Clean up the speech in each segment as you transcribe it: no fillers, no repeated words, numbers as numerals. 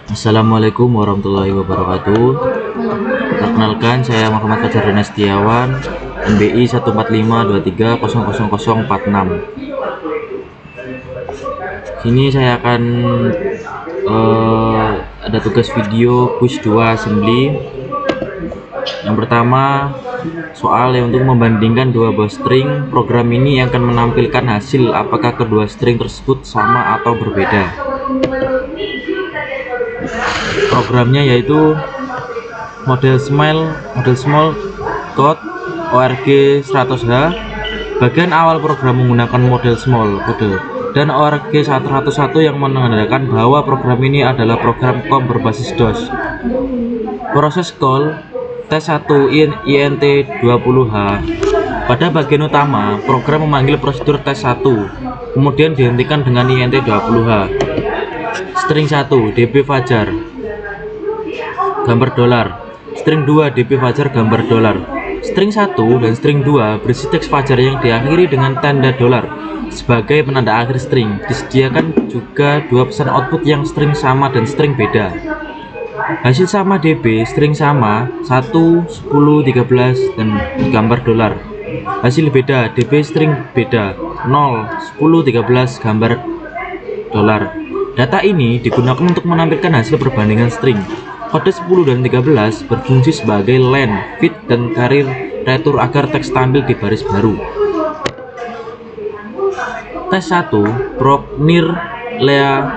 Assalamualaikum warahmatullahi wabarakatuh. Perkenalkan, saya Muhammad Fajar Dana Setiawan, NBI 14523000046. Sini saya akan ada tugas video push 2 assembly. Yang pertama, soal yang untuk membandingkan dua buah string. Program ini akan menampilkan hasil apakah kedua string tersebut sama atau berbeda. Programnya yaitu model small code org 100h. Bagian awal program menggunakan model small code dan org 101 yang menandakan bahwa program ini adalah program COM berbasis DOS. Proses call tes1 int 20h. Pada bagian utama, program memanggil prosedur tes1, kemudian dihentikan dengan int 20h. String 1 db fajar gambar dolar, string 2 db fajar gambar dolar. String 1 dan string 2 berisi teks fajar yang diakhiri dengan tanda dolar sebagai penanda akhir string. Disediakan juga dua pesan output yang string sama dan string beda. Hasil sama db, string sama 1, 10, 13 dan gambar dolar. Hasil beda, db string beda 0, 10, 13 gambar dolar. Data ini digunakan untuk menampilkan hasil perbandingan string. Kode 10 dan 13 berfungsi sebagai len, feed, dan carrier retur agar teks tampil di baris baru. Tes 1 prop nir lea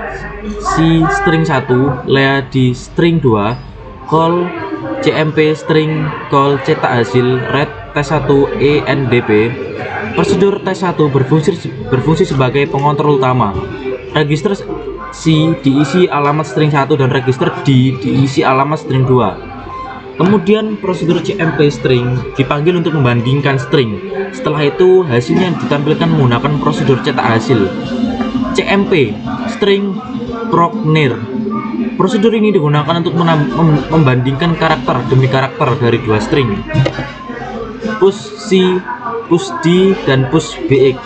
si string 1 lea di string 2 call cmp string call cetak hasil read tes 1 endp. Prosedur tes 1 berfungsi sebagai pengontrol utama. Register C diisi alamat string 1 dan register D diisi alamat string 2. Kemudian prosedur cmp string dipanggil untuk membandingkan string. Setelah itu hasilnya ditampilkan menggunakan prosedur cetak hasil. cmp string proc nir. Prosedur ini digunakan untuk membandingkan karakter demi karakter dari dua string. Push C, push D, dan push BX.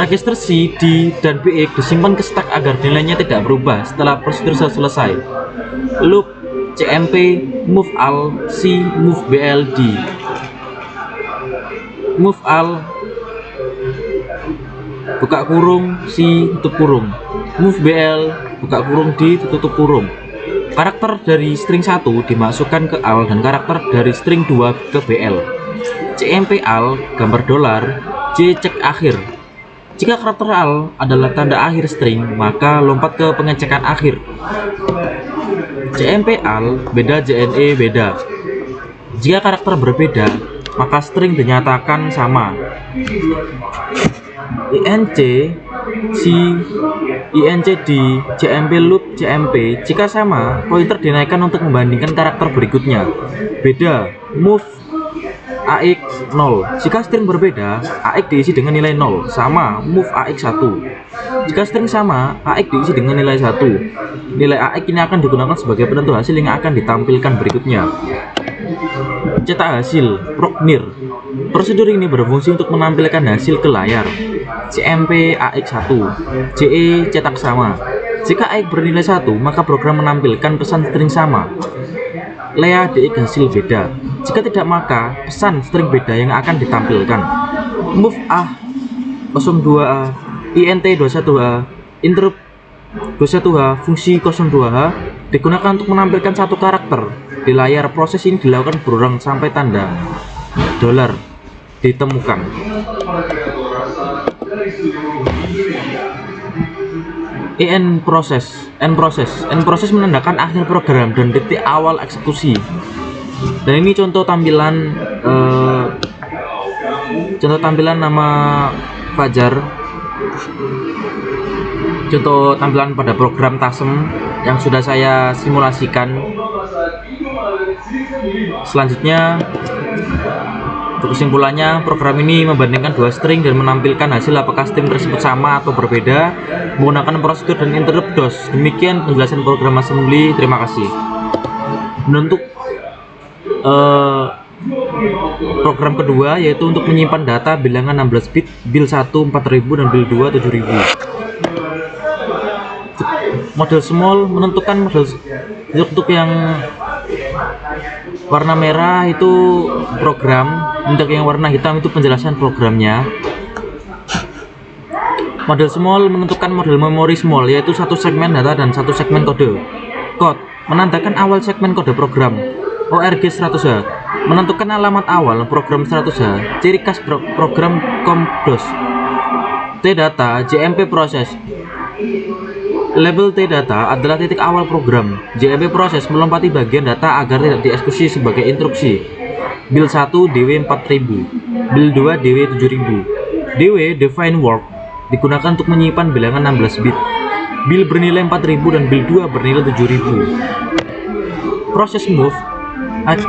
Register C, D, dan BX disimpan ke stack agar nilainya tidak berubah setelah prosedur selesai. Loop cmp move al C, move bl D. Move al buka kurung C, tutup kurung. Move bl buka kurung D, tutup kurung. Karakter dari string 1 dimasukkan ke al dan karakter dari string 2 ke bl. cmp al gambar dolar, J cek akhir. Jika karakter al adalah tanda akhir string, maka lompat ke pengecekan akhir. cmp al beda jne beda. Jika karakter berbeda, maka string dinyatakan sama. inc si inc di cmp loop cmp. Jika sama, pointer dinaikkan untuk membandingkan karakter berikutnya. Beda move ax 0. Jika string berbeda, ax diisi dengan nilai 0. Sama move ax 1. Jika string sama, ax diisi dengan nilai 1. Nilai ax ini akan digunakan sebagai penentu hasil yang akan ditampilkan berikutnya. Cetak hasil proc nir. Prosedur ini berfungsi untuk menampilkan hasil ke layar. cmp ax 1 je cetak sama. Jika ax bernilai 1, maka program menampilkan pesan string sama. Lea dx hasil beda. Jika tidak, maka pesan string beda yang akan ditampilkan. Move a 02a int 21h interrupt 21h fungsi 02h digunakan untuk menampilkan satu karakter di layar. Proses ini dilakukan berulang sampai tanda dolar ditemukan. End proses menandakan akhir program dan detik awal eksekusi. Dan ini contoh tampilan nama Fajar. Contoh tampilan pada program Tasem yang sudah saya simulasikan. Selanjutnya, untuk kesimpulannya, program ini membandingkan dua string dan menampilkan hasil apakah string tersebut sama atau berbeda menggunakan prosedur dan interrupt DOS. Demikian penjelasan program assembly. Terima kasih. Untuk program kedua yaitu untuk menyimpan data bilangan 16 bit, build 1 4000 dan build 2 7000. Model small menentukan model untuk yang warna merah itu program, untuk yang warna hitam itu penjelasan programnya. Model small menentukan model memori small yaitu satu segmen data dan satu segmen kode. Code menandakan awal segmen kode program. ORG 100H menentukan alamat awal program 100H. Ciri khas program COM-DOS. T-data JMP proses. Label T-data adalah titik awal program. JMP proses melompati bagian data agar tidak dieksekusi sebagai instruksi. Build 1 DW 4000, build 2 DW 7000. DW define work digunakan untuk menyimpan bilangan 16 bit. Build bernilai 4000 dan build 2 bernilai 7000. Proses move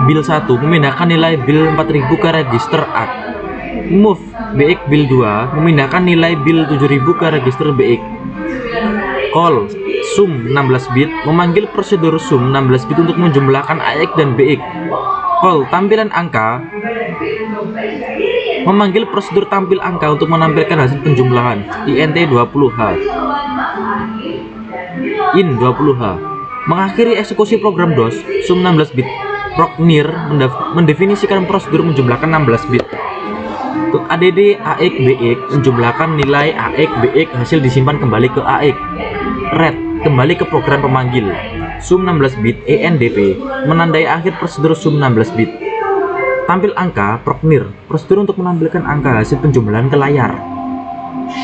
build 1 memindahkan nilai build 4000 ke register A. Move BX build 2 memindahkan nilai build 7000 ke register BX. Call sum 16 bit memanggil prosedur sum 16 bit untuk menjumlahkan AX dan BX. Call tampilan angka memanggil prosedur tampil angka untuk menampilkan hasil penjumlahan. INT 20H. IN 20H mengakhiri eksekusi program DOS. Sum 16 bit Procnir mendefinisikan prosedur menjumlahkan 16 bit. Untuk ADD AX BX menjumlahkan nilai AX BX, hasil disimpan kembali ke AX. Read kembali ke program pemanggil. Sum 16 bit ENDP menandai akhir prosedur sum 16 bit. Tampil angka Procnir prosedur untuk menampilkan angka hasil penjumlahan ke layar.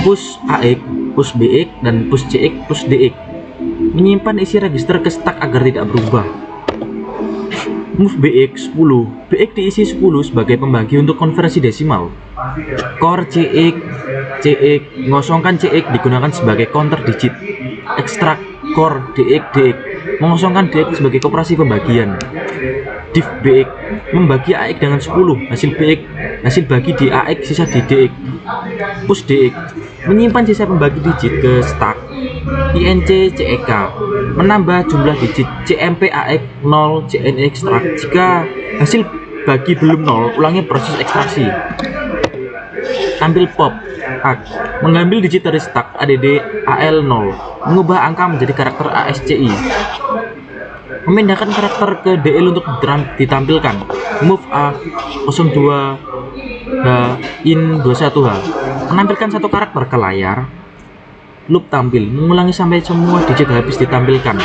Push AX, push BX dan push CX, push DX menyimpan isi register ke stack agar tidak berubah. Move BX 10, BX diisi 10 sebagai pembagi untuk konversi desimal. Core CX, CX mengosongkan CX digunakan sebagai counter digit. Extract core DX, DX mengosongkan DX sebagai koperasi pembagian. Div BX membagi AX dengan 10, hasil BX hasil bagi di AX, sisa di DX. Push DX menyimpan sisa pembagi digit ke stack. INC CEK menambah jumlah digit. CMP AX 0 CN extract. Jika hasil bagi belum 0, ulangi proses ekstraksi. Ambil pop AX mengambil digit dari stack ADD AL 0, mengubah angka menjadi karakter ASCII. Memindahkan karakter ke DL untuk ditampilkan. Move A 02 H in 21H menampilkan satu karakter ke layar. Loop tampil mengulangi sampai semua digit habis ditampilkan.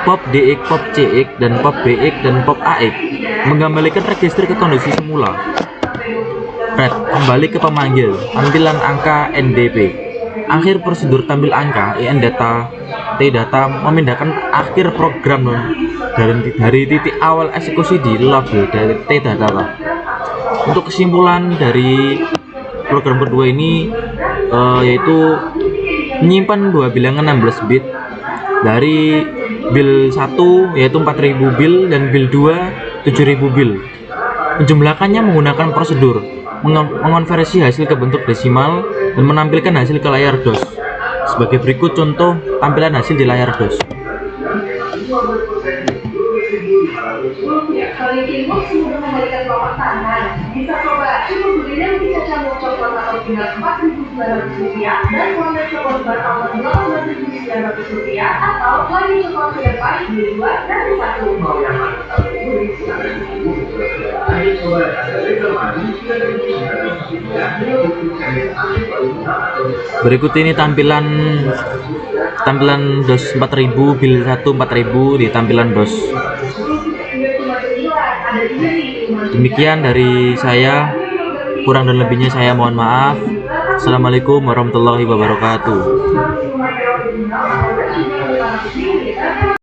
Pop DX, pop CX dan pop BX dan pop AX mengembalikan register ke kondisi semula. Read kembali ke pemanggil. Tampilan angka NDP. Akhir prosedur tampil angka IN data T data memindahkan akhir program dari titik awal eksekusi di label dari T data. Untuk kesimpulan dari program kedua ini yaitu menyimpan dua bilangan 16 bit dari build 1 yaitu 4000 build dan build 2 7000 build. Menjumlahkannya menggunakan prosedur mengonversi hasil ke bentuk desimal dan menampilkan hasil ke layar DOS. Sebagai berikut contoh tampilan hasil di layar DOS. Kalau ingin sudah memberikan telapak tangan, bisa coba cukup belinya bisa cambuk coklat atau tinggal Rp4.900 dan konten coklat bertambah Rp18.900 atau lagi coklat sudah baik di 2 dan 1. Berikut ini tampilan DOS 4000 build 1 4000 di tampilan DOS. Demikian dari saya, kurang dan lebihnya saya mohon maaf. Assalamualaikum warahmatullahi wabarakatuh.